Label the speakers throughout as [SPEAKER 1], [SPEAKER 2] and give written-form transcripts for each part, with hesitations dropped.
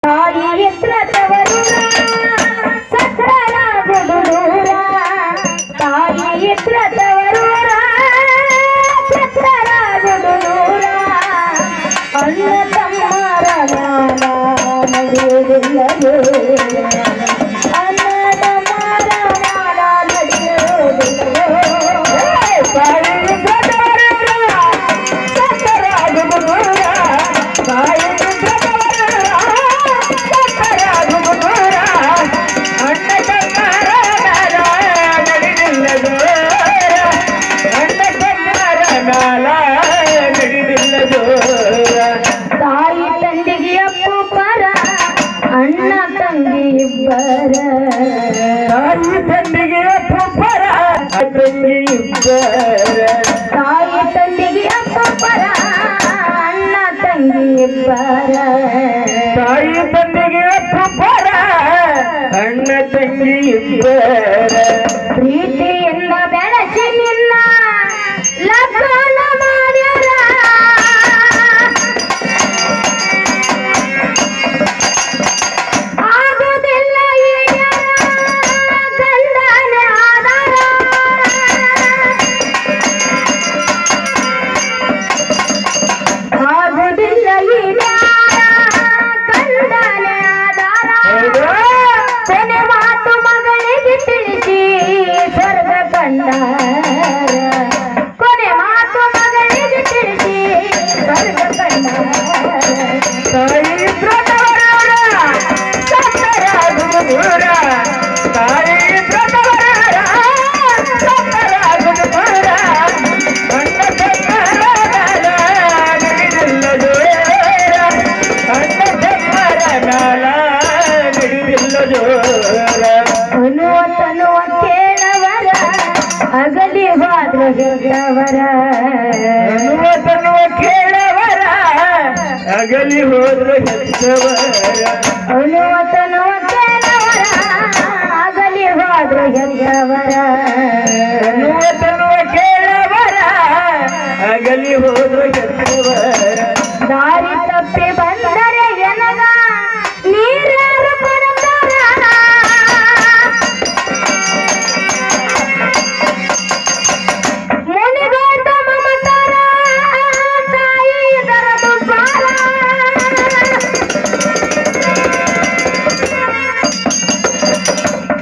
[SPEAKER 1] ತಾಯಿ ಎತ್ರ ತವರೂರ ಸತ್ತರಾಗುವುದು ದೂರ ತಾಯಿ ಎತ್ರ ತವರೂರ ಸತ್ತರಾಗುವುದು ದೂರ ಅಣ್ಣ ತಮ್ಮರ ಜ್ಞಾನ ನಡೆಯುವುದಿಲ್ಲ ಅಣ್ಣ ತಮ್ಮರ ಜ್ಞಾನ ನಡೆಯುವುದಿಲ್ಲ ತಾಯಿ ಎತ್ರ ತವರೂರ ಸತ್ತರಾಗುವುದು ದೂರ ತಾಯಿ ತಾಯಿ ತಂದೆಗೆ ಅಪ್ಪುಪರ ಅಣ್ಣ ತಂಗಿ ಇಬ್ಬರ ತಾಯಿ ತಂದೆಗೆ ಅಪ್ಪುಪರ ತಂಗಿ ಇಬ್ಬರ ತಾಯಿ ತಂದೆಗೆ ಅಪ್ಪುಪರ ಅಣ್ಣ ತಂಗಿ ಇಬ್ಬರ ತಾಯಿ ತಂದೆಗೆ ಅಪ್ಪುಪರ ಅಣ್ಣ ತಂಗಿ ಇಬ್ಬರ ಪ್ರೀತಿಯಿಂದ ಬೆಳೆಸಿ ನಿನ್ನ ಲಗ್ನ ಮಾಡ್ಯಾರ ಆಗುವುದಿಲ್ಲ ಈಗ ಗಂಡನ ಆಧಾರ ಆಗುವುದಿಲ್ಲ ಈಗ ಗಂಡನ ಆಧಾರ ಕೊನೆ ಮಾತು ಮಗಳಿಗೆ ತಿಳಿಸಿ ಸ್ವರ್ಗ ಕಂಡ ಕೊನೆ ಮಾತು ಮಗಳಿಗೆ ತಿಳಿಸಿ ಸ್ವರ್ಗ ಕಂಡ ತಾಯಿ ಬ್ರತವರ ಸತ್ತರಾಗುವುದು ದೂರ ತಾಯಿ ಬ್ರತವರ ಸತ್ತರಾಗುವುದು ದೂರ ಅಣ್ಣ ತಮ್ಮರ ನಡೆದಿಲ್ಲ ದೂರ ಅಣ್ಣ ತಮ್ಮರ ಮ್ಯಾಲ ನಡೆದಿಲ್ಲ ದೂರ ಅನ್ನುವ ತನ್ನುವ ಕೇಳವರ ಅಗಲಿ ಹೋದ್ರ ಗೆದ್ದವರ ಅನ್ನುವ ತನ್ನುವ ಕೇಳವರ ಅಗಲಿ ಹೋದ್ರ ಗೆದ್ದವರ ಅನ್ನುವ ತನ್ನುವ ಕೇಳವರ ಅಗಲಿ ಹೋದ್ರ ಗೆದ್ದವರ ಅನ್ನುವ ತನ್ನುವ ಕೇಳವರ ಅಗಲಿ ಹೋದ್ರ ಗೆದ್ದವರ ದಾರಿ ತಪ್ಪಿ ಬಂದರೆ ಎನಗ ನೀರ್ಯಾರು ಕೊಡುತ್ತಾರ ಮುನಿಗೋಯ್ತ ಮಮತಾರ ತಾಯಿ ಇದರ ದುಬ್ಬಾರ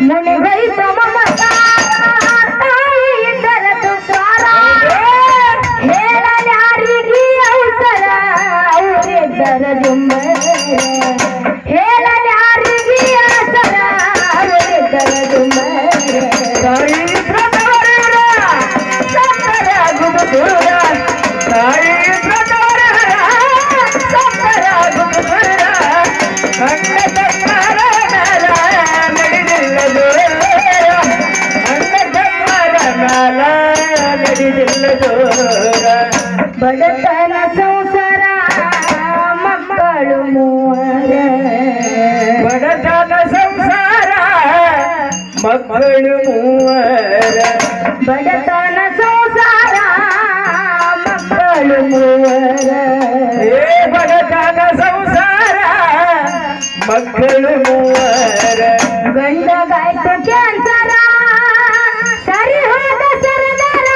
[SPEAKER 1] ಮುನಿಗೋಯ್ತ ಮಮತಾರ ತಾಯಿ ಇದರ ದುಬ್ಬಾರ ಹೇಳಲಾರಿಗೆ ಅವಸರ ಅವರಿದ್ದರ ಜುಮ್ಮರ ಹೇಳಲಾರಿಗೆ ಅವಸರ ಅವರಿದ್ದರ ಜುಮ್ಮರ ತಾಯಿ ಬ್ರತವರ ಸತ್ತರಾಗುವುದು ದೂರ ತಾಯಿ ಬ್ರತವರ ಸತ್ತರಾಗುವುದು ದೂರ ಅಣ್ಣ ತಮ್ಮರ ಮ್ಯಾಲ ನಡೆದಿಲ್ಲ ದೂರ ಅಣ್ಣ ತಮ್ಮರ ಮ್ಯಾಲ ನಡೆದಿಲ್ಲ ದೂರ ಬಡತನ ಸಂಸಾರ ಮಕ್ಕಳು ಮೂವರ ಬಡತನ ಸಂಸಾರ ಮಕ್ಕಳು ಮೂವರ ಬಡತನ ಸಂಸಾರ ಮಕ್ಕಳು ಮೂವರ ಬಡತನ ಸಂಸಾರ ಮಕ್ಕಳು ಮೂವರ ಗಂಡಗಾಯ್ತು ಕ್ಯಾನ್ಸರ ಸರಿ ಹೋದ ಸರದಾರ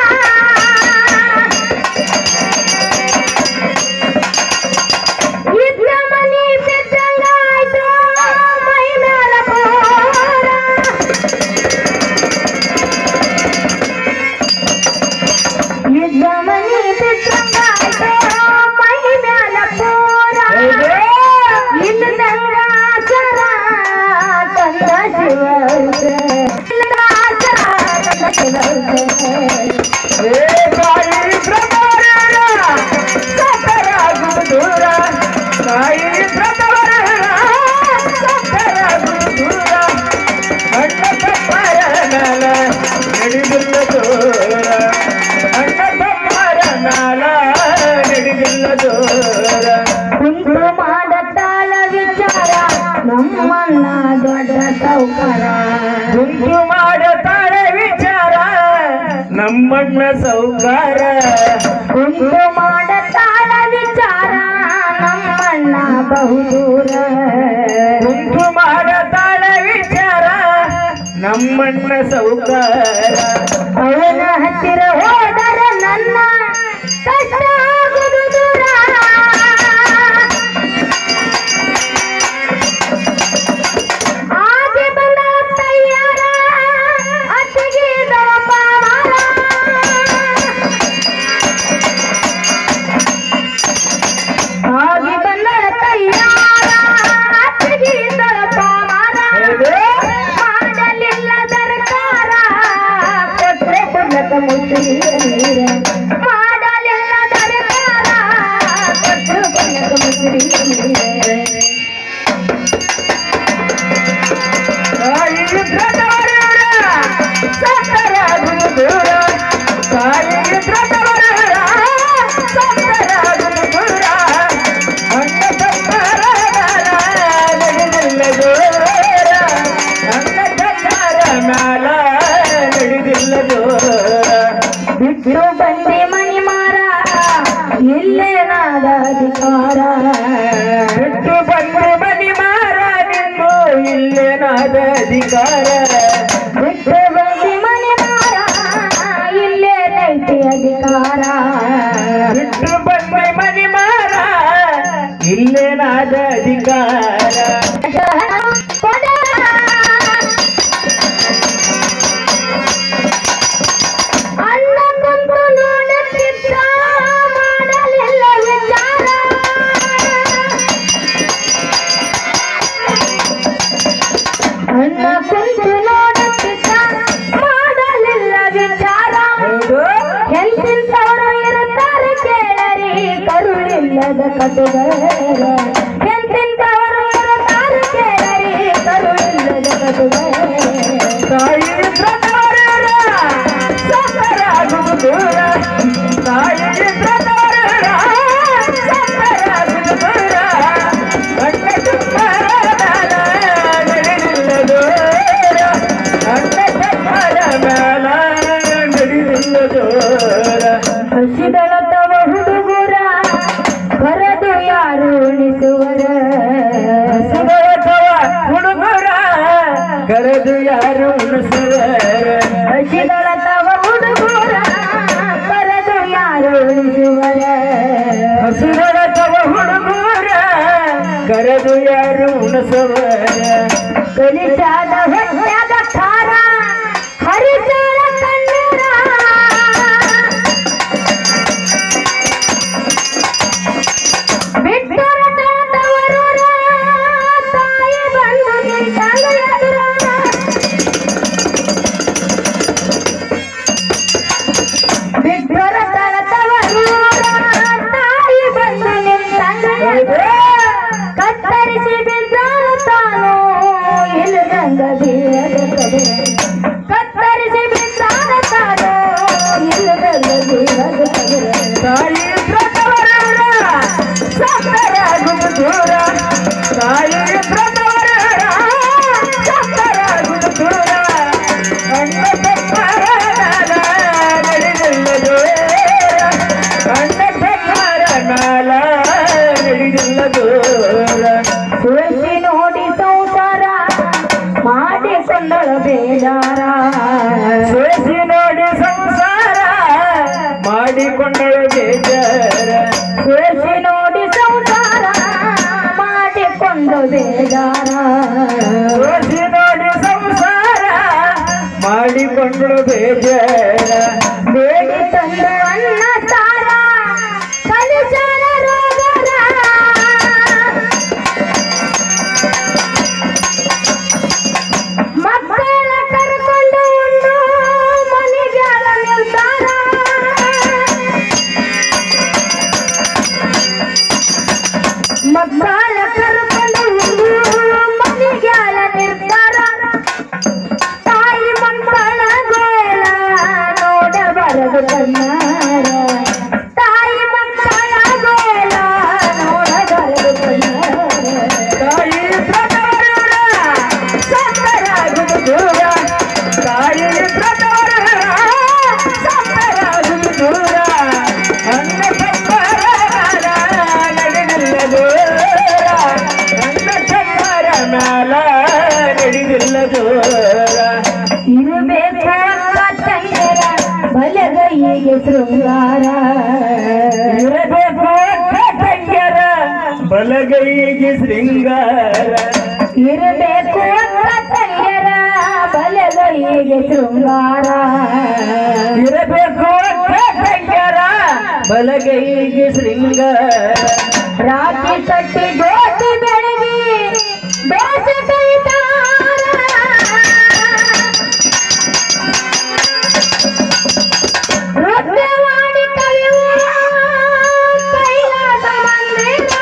[SPEAKER 1] ಇದ್ದ ಮನಿ ಬಿದ್ದಂಗಾಯ್ತು ಮೈ ಮ್ಯಾಲ ಪೋರ ಇದ್ದ ಮನಿ ಬಿದ್ದಂಗಾಯ್ತು ಮೈ ಮ್ಯಾಲ ಪೋರ ಇಲ್ಲದಂಗ ಸರ ತಂದ ಶಿವರ್ಗ ತಾಯಿ ಬ್ರತವರ ಸತ್ತರಾಗುವುದು ದೂರ ತಾಯಿ ಬ್ರತವರ ಸತ್ತರಾಗುವುದು ದೂರ ಅಣ್ಣ ತಮ್ಮರ ಮ್ಯಾಲ ನಡೆದಿಲ್ಲ ದೂರ ಅಣ್ಣ ತಮ್ಮರ ಮ್ಯಾಲ ನಡೆದಿಲ್ಲ ದೂರ ಕುಂತು ಮಾಡತಾಳ ವಿಚಾರ ನಮ್ಮನ್ನ ದೊಡ್ಡ ಸೌಕರ ಕುಂತು ಮಾಡತಾಳ ವಿಚಾರ ನಮ್ಮಣ್ಣ ಸೌಕಾರ ಕುಂತು ಮಾಡತಾಳ ವಿಚಾರ ನಮ್ಮಣ್ಣ ಬಹುದೂರ ನಮ್ಮಣ್ಣ ಸೌಕಾರ
[SPEAKER 2] ಅವನ ಹತ್ತಿರ ಹೋದರ ನನ್ನ ಕಷ್ಟ ಆಗುವುದು ದೂರ ಆಗೆ ಬಂದ ತಯ್ಯಾರ ಅತ್ತಿಗೆ ದಳಪಾರ ಆಗೆ ಬಂದ ತಯ್ಯಾರ ಅತ್ತಿಗೆ ದಳಪಾರ ಮಾಡಲಿಲ್ಲ ದರ್ಕಾರ ಕೊಟ್ರೆ ಕೊಡ್ಲಕ ಮುಸ್ಲಿರ ಮಾಡಲಿಲ್ಲ ದರ್ಕಾರ ಕೊಟ್ರೆ ಕೊಡ್ಲಕ ಮುಸ್ಲಿರ ಬಿಟ್ಟು ಬಂದೆ ಮನಿ ಮಾರ ಇಲ್ಲೇನಾದ ಅಧಿಕಾರ
[SPEAKER 1] ಬಿಟ್ಟು ಬಂದೆ ಮನಿ ಮಾರ ನಿಂದು ಇಲ್ಲೇನಾದ ಅಧಿಕಾರ
[SPEAKER 2] ಬಿಟ್ಟು ಬಂದೆ ಮನಿ ಮಾರ ಇಲ್ಲೇನೈತಿ ಅಧಿಕಾರ
[SPEAKER 1] ಬಿಟ್ಟು ಬಂದೆ ಮನಿ ಮಾರ ಇಲ್ಲೇನಾದ ಅಧಿಕಾರ
[SPEAKER 2] ಅಣ್ಣ ಕುಂತು ನೋಡುತ್ತಿದ್ದ ಮಾಡಲಿಲ್ಲ ವಿಚಾರ ಅಣ್ಣ ಕುಂತು ನೋಡುತ್ತಿದ್ದ ಮಾಡಲಿಲ್ಲ ವಿಚಾರ ಎಂತಿಂತವರು ಇರುತ್ತಾರೆ ಕೇಳರಿ ಕರುಳಿಲ್ಲದ ಕಟುಗಳ ಎಂತಿಂತವರು ಇರುತ್ತಾರೆ ಕೇಳರಿ ಕರುಳಿಲ್ಲದ ಕಟುಗಳ
[SPEAKER 1] ತಾಯಿ ದೂರ ತಾಯಿ
[SPEAKER 2] ಹಸಿದಳತವ ಹುಡುಗರ ಕರೆದು ಯಾರು ಉಣಿಸುವರ
[SPEAKER 1] ಹುಡುಗರ ಕರೆದು ಯಾರು ಉಣಿಸುವರ
[SPEAKER 2] ಹಸಿದಳತವ ಹುಡುಗರ ಕರೆದು ಯಾರು ಉಣಿಸುವರ
[SPEAKER 1] ಹಸಿದಳತವ ಹುಡುಗರ ಕರೆದು ಯಾರು ಉಣಿಸುವರ
[SPEAKER 2] ಕಲಿಸಾದ ಹೊಟ್ಟೆದ ಖಾರ ಹರಿಸಾರ ಕಣ್ಣೀರ ಬಿಟ್ಟರ ತಾತವರೂರ ತಾಯಿ ಬಂದು ನಿಂತಾಗ ಎದುರ ಬಿಟ್ಟರ ತಾತವರೂರ ತಾಯಿ ಬಂದು ನಿಂತಾಗ ಎದುರ ಕತ್ತರಿಸಿ ಬಿದ್ದಾನ ತಾನು ಇಲ್ಲದಂಗ ಬೀಳದ ಕಡೆ ಕತ್ತರಿಸಿ ಬಿದ್ದಾನ ತಾನು ಇಲ್ಲದಂಗ ಬೀಳದ ಕಡೆ
[SPEAKER 1] ತಾಯಿ ಪ್ರತವರ ಸತ್ತರಾಗುವುದು ದೂರ ತಾಯಿ ಪ್ರತವರ ಸತ್ತರಾಗುವುದು ದೂರ ಅಣ್ಣ ಸತ್ತಾರ ನಡೆದಿಲ್ಲ ದೂರ ಅಣ್ಣ ಸತ್ತಾರ ನಾಲ ನಡೆದಿಲ್ಲ ದೂರ
[SPEAKER 2] ಸುಳಿಸಿ ನೋಡಿ ಸಂಸಾರ ಮಾಡಿಕೊಂಡಳ ಬೇಜಾರ
[SPEAKER 1] ಸುಳಿಸಿ ನೋಡಿ ಸಂಸಾರ ಮಾಡಿಕೊಂಡಳು ಬೇಜಾರ
[SPEAKER 2] ಸುಳಿಸಿ ನೋಡಿ ಸಂಸಾರ ಮಾಡಿಕೊಂಡು ಬೇಜಾರ
[SPEAKER 1] ಸುಳಿಸಿ ನೋಡಿ ಸಂಸಾರ ಮಾಡಿಕೊಂಡಳು ಬೇಜಾರ
[SPEAKER 2] ಬೇಡಿ ತಂದು ಅನ್ನ ಸಾರ ಕಲಿಸಾರ ರೋಗರ ಮಕ್ಕಳ ಕರ್ಕೊಂಡು ಉಂಡು ಮನೆಗಾಲ ನಿರ್ಧಾರ ಮಕ್ಕಳ ಕರ್ಕೊಂಡು ಉಂಡು ಮನೆಗಾಲ ನಿರ್ಧಾರ ತಾಯಿ ಮಕ್ಕಳ ಗೋಲ ಶೃಂಗಾರ
[SPEAKER 1] ಇರಬೇಕು ತಂಗ್ಯರ ಬಲಗೈಗೆ ಶೃಂಗಾರ
[SPEAKER 2] ಇರಬೇಕು ತಂಗ್ಯರ ಬಲಗೈಗೆ ಶೃಂಗಾರ
[SPEAKER 1] ಇರಬೇಕು ತಂಗ್ಯರ ಬಲಗೈಗೆ ಶೃಂಗಾರ
[SPEAKER 2] ರಾತ್ರಿ ಕಟ್ಟಿ ಜ್ಯೋತಿ ಬೆಳಗಿ ದೋಷ ಕೈತಾರ ರುದ್ರವಾಣಿ ಕವಿಯುವ ಕೈಲಾಸ ಮಂದಿರ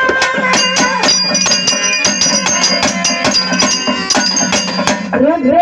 [SPEAKER 2] ರುದ್ರ